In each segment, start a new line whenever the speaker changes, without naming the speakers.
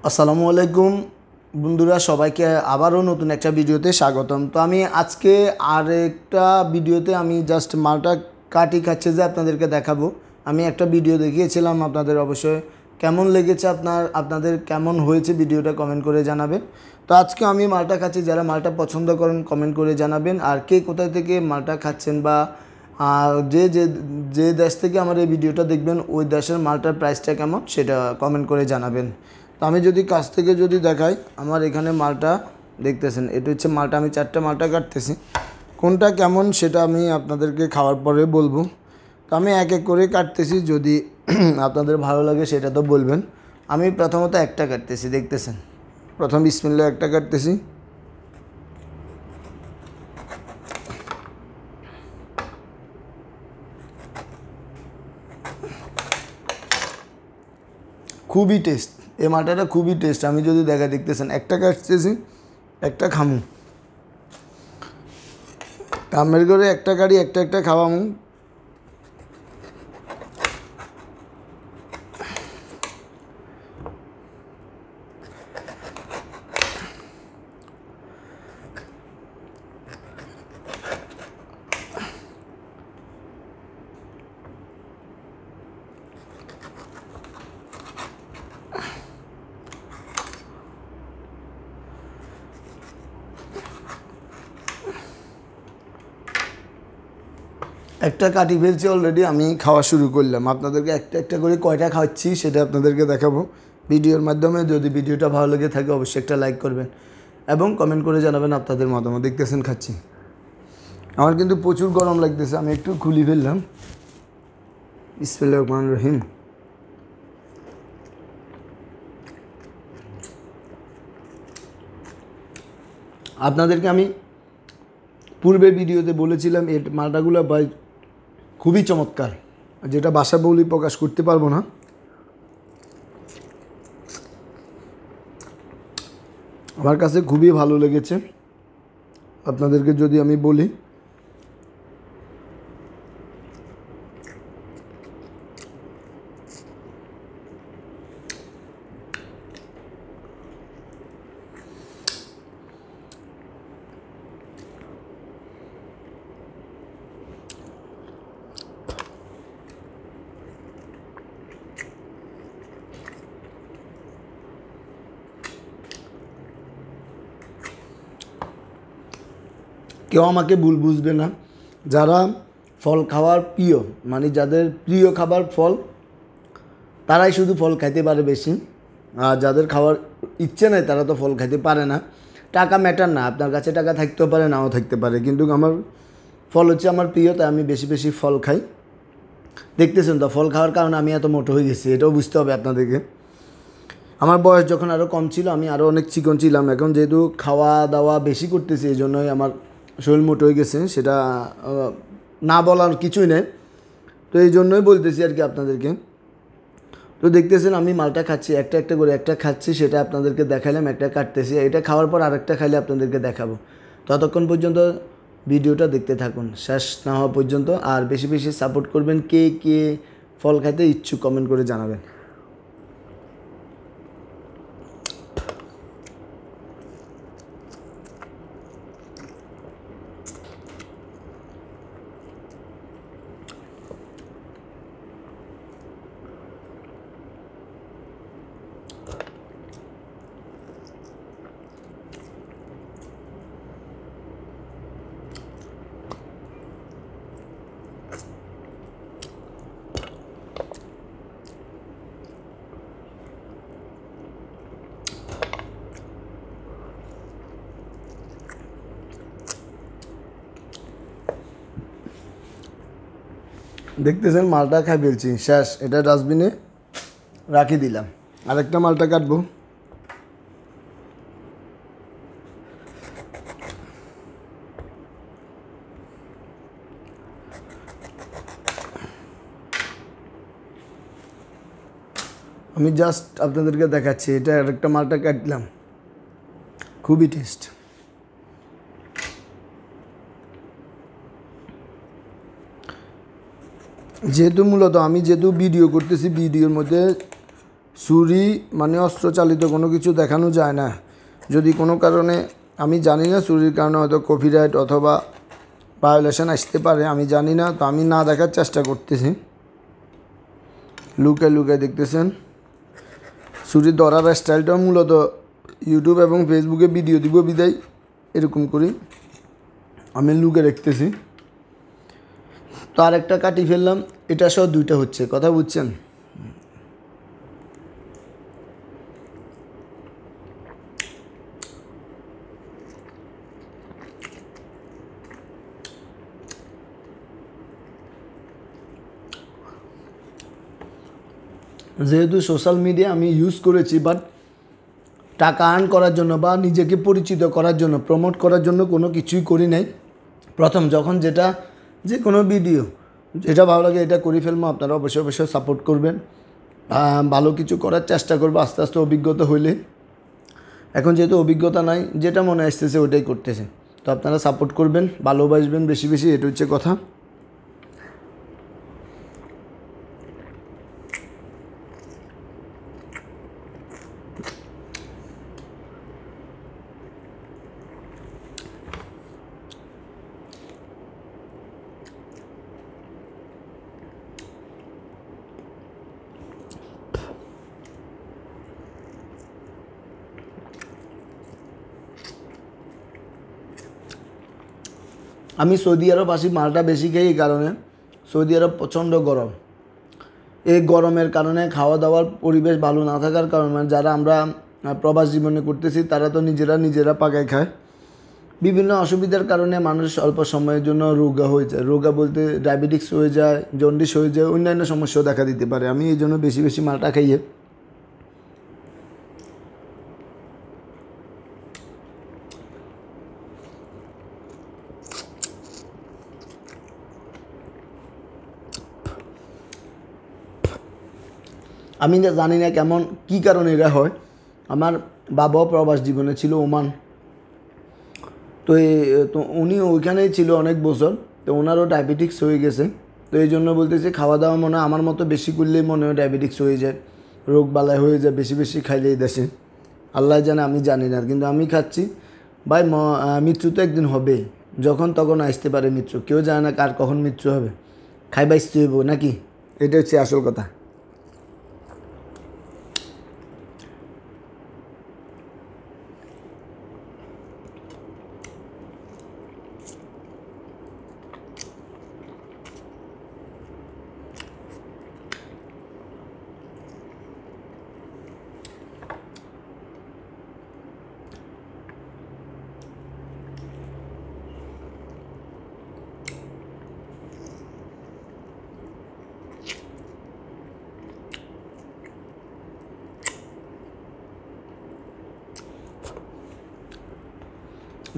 আসসালামু আলাইকুম বন্ধুরা, সবাইকে আবারও নতুন একটা ভিডিওতে স্বাগতম। তো আমি আজকে আরেকটা ভিডিওতে আমি জাস্ট মালটা কাটি খাচ্ছে যে আপনাদেরকে দেখাবো। আমি একটা ভিডিও দেখিয়েছিলাম, আপনাদের অবশ্যই কেমন লেগেছে, আপনাদের কেমন হয়েছে ভিডিওটা কমেন্ট করে জানাবেন। তো আজকে আমি মালটা খাচ্ছি, যারা মালটা পছন্দ করেন কমেন্ট করে জানাবেন। আর কে কোথায় থেকে মালটা খাচ্ছেন বা যে যে যে দেশ থেকে আমার এই ভিডিওটা দেখবেন ওই দেশের মালটার প্রাইসটা কেমন সেটা কমেন্ট করে জানাবেন। তো আমি যদি কাছ থেকে যদি দেখাই, আমার এখানে মালটা দেখতেছেন, এটা হচ্ছে মালটা, আমি 4টা মালটা কাটতেছি। কোনটা কেমন সেটা আমি আপনাদেরকে খাওয়ার পরে বলবো। তো আমি এক এক করে কাটতেছি, যদি আপনাদের ভালো লাগে সেটা তো বলবেন। আমি প্রথমত একটা কাটতেছি, দেখতেছেন, প্রথম বিসমিল্লাহ একটা কাটতেছি। খুবই টেস্ট, এই মালটাটা খুবই টেস্ট। আমি যদি দেখা, দেখতেছেন একটা কাটতেছি, একটা খামু, কামের করে একটা গাড়ি একটা একটা খাওয়ামু। একটা কাটি ফেলছি অলরেডি, আমি খাওয়া শুরু করলাম। আপনাদেরকে একটা একটা করে কয়টা খাচ্ছি সেটা আপনাদেরকে দেখাবো ভিডিওর মাধ্যমে। যদি ভিডিওটা ভালো লেগে থাকে অবশ্যই একটা লাইক করবেন এবং কমেন্ট করে জানাবেন আপনাদের মতামত। দেখতেছেন খাচ্ছি, আমার কিন্তু প্রচুর গরম লাগতেছে, আমি একটু খুলি ফেললাম। বিসমিল্লাহির রহমানির রহিম। আপনাদেরকে আমি পূর্বে ভিডিওতে বলেছিলাম এই মালটাগুলো খুবই চমৎকার, যেটা ভাষা বলে প্রকাশ করতে পারবো না। আমার কাছে খুবই ভালো লেগেছে। আপনাদেরকে যদি আমি বলি, কেউ আমাকে ভুল বুঝবে না, যারা ফল খাওয়ার প্রিয়, মানে যাদের প্রিয় খাবার ফল, তারাই শুধু ফল খাইতে পারে বেশি। আর যাদের খাওয়ার ইচ্ছে নেই তারা তো ফল খাইতে পারে না। টাকা ম্যাটার না, আপনার কাছে টাকা থাকতেও পারে, নাও থাকতে পারে, কিন্তু আমার ফল হচ্ছে আমার প্রিয়, তাই আমি বেশি বেশি ফল খাই। দেখতেছেন তো, ফল খাওয়ার কারণে আমি এত মোটো হয়ে গেছি, এটাও বুঝতে হবে আপনাদেরকে। আমার বয়স যখন আরও কম ছিল আমি আরও অনেক চিকন ছিলাম, এখন যেহেতু খাওয়া দাওয়া বেশি করতেছি এই জন্যই আমার শরীর মোটো হয়ে গেছে, সেটা না বলার কিছুই নেই। তো এই জন্যই বলতেছি আর কি আপনাদেরকে। তো দেখতেছেন আমি মালটা খাচ্ছি, একটা একটা করে একটা খাচ্ছি, সেটা আপনাদেরকে দেখালাম, একটা কাটতেছি, এটা খাওয়ার পর আরেকটা খাইলে আপনাদেরকে দেখাবো। ততক্ষণ পর্যন্ত ভিডিওটা দেখতে থাকুন শেষ না হওয়া পর্যন্ত। আর বেশি বেশি সাপোর্ট করবেন, কে কে ফল খাইতে ইচ্ছুক কমেন্ট করে জানাবেন। দেখতেছেন মালটা খাই ফেলছি, শেষ, এটা ডাস্টবিনে রাখি দিলাম। আরেকটা মালটা কাটবো। আমি জাস্ট আপনাদেরকে দেখাচ্ছি, এটা আরেকটা মালটা কাটলাম, খুবই টেস্ট। যেহেতু মূলত আমি যেহেতু ভিডিও করতেছি, ভিডিওর মধ্যে ছুরি মানে অস্ত্রচালিত কোনো কিছু দেখানো যায় না। যদি কোনো কারণে, আমি জানি না, ছুরির কারণে হয়তো কপিরাইট অথবা ভায়োলেশন আসতে পারে, আমি জানি না, তো আমি না দেখার চেষ্টা করতেছি। লুকায় লুকায় দেখতেছেন। ছুরি ধরার স্টাইলটাও মূলত ইউটিউব এবং ফেসবুকে ভিডিও দিব বিদায় এরকম করি, আমি লুকে রাখতেছি। তো আরেকটা কাটি ফেললাম, এটা সহ 2টা হচ্ছে, কথা বুঝছেন? যেহেতু সোশ্যাল মিডিয়া আমি ইউজ করেছি, বাট টাকা আর্ন করার জন্য বা নিজেকে পরিচিত করার জন্য, প্রমোট করার জন্য কোনো কিছুই করি নাই। প্রথম যখন যে কোনো ভিডিও যেটা ভালো লাগে এটা করে ফেলবো, আপনারা অবশ্যই অবশ্যই সাপোর্ট করবেন। ভালো কিছু করার চেষ্টা করবো আস্তে আস্তে অভিজ্ঞতা হইলে। এখন যেহেতু অভিজ্ঞতা নাই, যেটা মনে আসতেছে ওইটাই করতেছে। তো আপনারা সাপোর্ট করবেন, ভালোবাসবেন বেশি বেশি, এটা হচ্ছে কথা। আমি সৌদি আরব আসি মালটা বেশি খাই, এই কারণে সৌদি আরব প্রচণ্ড গরম। এই গরমের কারণে খাওয়া দাওয়ার পরিবেশ ভালো না থাকার কারণে যারা আমরা প্রবাস জীবনে করতেছি তারা তো নিজেরা পাকায় খায়। বিভিন্ন অসুবিধার কারণে মানুষ অল্প সময়ের জন্য রোগা হয়ে যায়। রোগা বলতে ডায়াবেটিক্স হয়ে যায়, জন্ডিস হয়ে যায়, অন্যান্য সমস্যাও দেখা দিতে পারে। আমি এই জন্য বেশি বেশি মালটা খাইয়ে। আমি জানি না কেমন কী কারণে এরা হয়। আমার বাবাও প্রবাস জীবনে ছিল ওমান, তো উনি ওইখানেই ছিল অনেক বছর, তো ওনারও ডায়াবেটিক্স হয়ে গেছে। তো এই জন্য বলতেছি খাওয়া দাওয়া মনে হয় আমার মতো বেশি করলেই মনে হয় ডায়াবেটিক্স হয়ে যায়, রোগ বালাই হয়ে যায় বেশি বেশি খাইলে এই দেশে। আল্লাহ জানে, আমি জানি না, কিন্তু আমি খাচ্ছি। ভাই মৃত্যু তো একদিন হবে, যখন তখন আসতে পারে মৃত্যু, কেউ জানে না কার কখন মৃত্যু হবে। খাই বাঁচতে হইব নাকি, এটা হচ্ছে আসল কথা।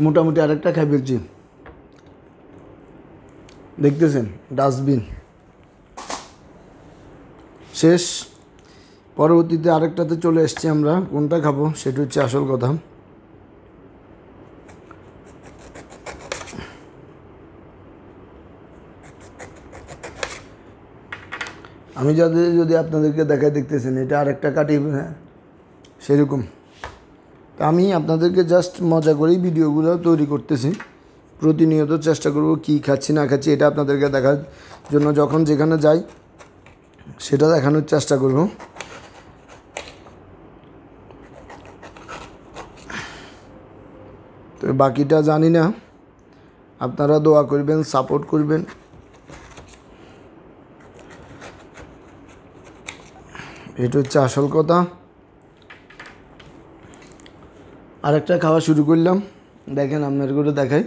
মোটামুটি আরেকটা খাই ফেলছি, দেখতেছেন, ডাস্টবিন শেষ। পরবর্তীতে আরেকটাতে চলে এসছি আমরা, কোনটা খাবো সেটা হচ্ছে আসল কথা। আমি যদি আপনাদেরকে দেখায়, দেখতেছেন এটা আরেকটা কাটি, হ্যাঁ সেরকম। তা আমি আপনাদেরকে জাস্ট মজা করেই ভিডিওগুলো তৈরি করতেছি। প্রতিনিয়ত চেষ্টা করব কী খাচ্ছি না খাচ্ছি এটা আপনাদেরকে দেখার জন্য, যখন যেখানে যাই সেটা দেখানোর চেষ্টা করব। তো বাকিটা জানি না, আপনারা দোয়া করবেন, সাপোর্ট করবেন। এটা হচ্ছে আসল কথা। আরেকটা খাওয়া শুরু করলাম, দেখেন আপনার করে দেখাই।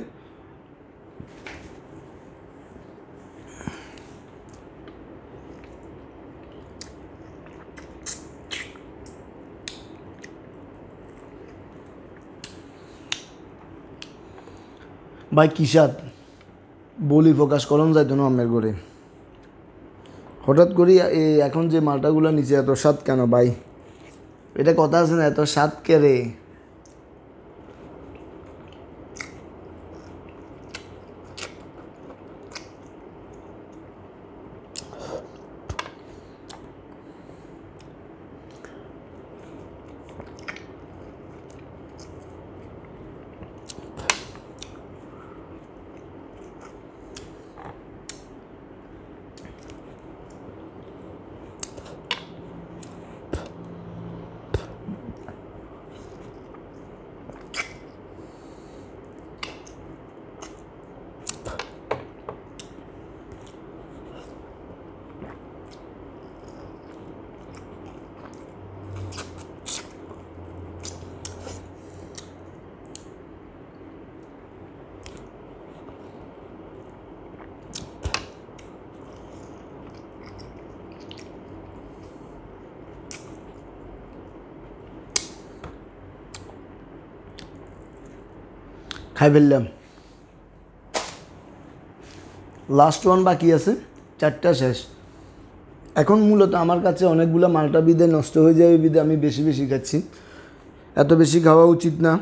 ভাই কী স্বাদ, বলি প্রকাশ করন যাইতো না আমের করে। হঠাৎ করি এখন যে মালটাগুলো নিচে এত স্বাদ কেন ভাই, এটা কথা আছে না, এত স্বাদ কে রে। খাই ফেললাম। লাস্ট ওয়ান বাকি আছে, 4টা শেষ। এখন মূলত আমার কাছে অনেকগুলো মালটা বিদে নষ্ট হয়ে যাবে বিদে আমি বেশি বেশি খাচ্ছি। এত বেশি খাওয়া উচিত না।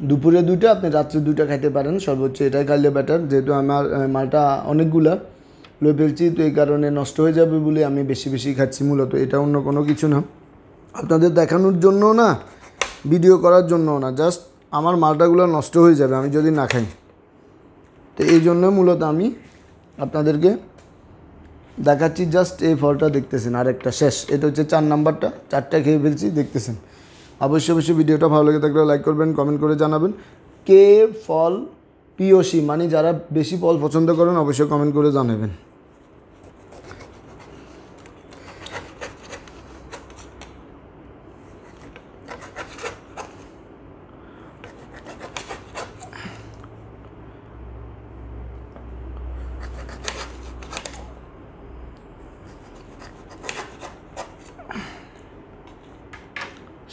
দুপুরে 2টা, আপনি রাত্রে 2টা খাইতে পারেন সর্বোচ্চ, এটাই খাইলে বেটার। যেহেতু আমার মালটা অনেকগুলা লয়ে ফেলছি, তো এই কারণে নষ্ট হয়ে যাবে বলে আমি বেশি বেশি খাচ্ছি মূলত। এটা অন্য কোনো কিছু না, আপনাদের দেখানোর জন্য না, ভিডিও করার জন্য না, জাস্ট আমার মালটাগুলো নষ্ট হয়ে যাবে আমি যদি না খাই। তো এই জন্য মূলত আমি আপনাদেরকে দেখাচ্ছি। জাস্ট এই ফলটা দেখতেছেন, আরেকটা শেষ। এটা হচ্ছে 4 নাম্বারটা, 4টা খেয়ে ফেলছি দেখতেছেন। অবশ্যই অবশ্যই ভিডিওটা ভালো লেগে থাকলে লাইক করবেন, কমেন্ট করে জানাবেন। কে ফল প্রিয়সী মানে যারা বেশি ফল পছন্দ করেন অবশ্যই কমেন্ট করে জানাবেন।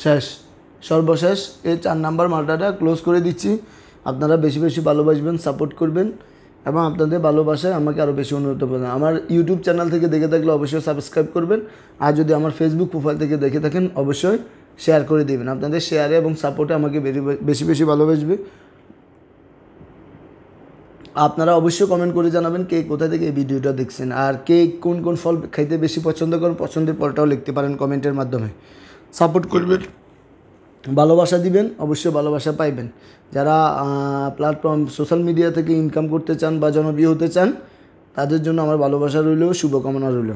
শেষ, সর্বশেষ এই 4 নাম্বার মালটাটা ক্লোজ করে দিচ্ছি। আপনারা বেশি বেশি ভালোবাসবেন, সাপোর্ট করবেন এবং আপনাদের ভালোবাসায় আমাকে আরও বেশি উন্নত করবেন। আমার ইউটিউব চ্যানেল থেকে দেখে থাকলে অবশ্যই সাবস্ক্রাইব করবেন, আর যদি আমার ফেসবুক প্রোফাইল থেকে দেখে থাকেন অবশ্যই শেয়ার করে দেবেন। আপনাদের শেয়ারে এবং সাপোর্টে আমাকে বেশি বেশি ভালোবাসবে। আপনারা অবশ্যই কমেন্ট করে জানাবেন কে কোথা থেকে এই ভিডিওটা দেখছেন, আর কে কোন কোন ফল খাইতে বেশি পছন্দ করেন, পছন্দের ফলটাও লিখতে পারেন কমেন্টের মাধ্যমে। সাপোর্ট করবেন, ভালোবাসা দিবেন, অবশ্যই ভালোবাসা পাইবেন। যারা প্ল্যাটফর্ম সোশ্যাল মিডিয়া থেকে ইনকাম করতে চান বা জনপ্রিয় হতে চান তাদের জন্য আমার ভালোবাসা রইল, শুভকামনা রইল।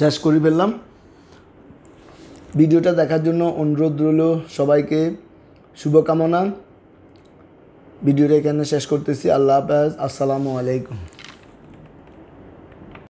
শেষ করে ফেললাম। ভিডিওটা দেখার জন্য অনুরোধ রইল সবাইকে, শুভকামনা। ভিডিওটা এখানে শেষ করতেছি। আল্লাহ হাফেজ, আসসালামু আলাইকুম।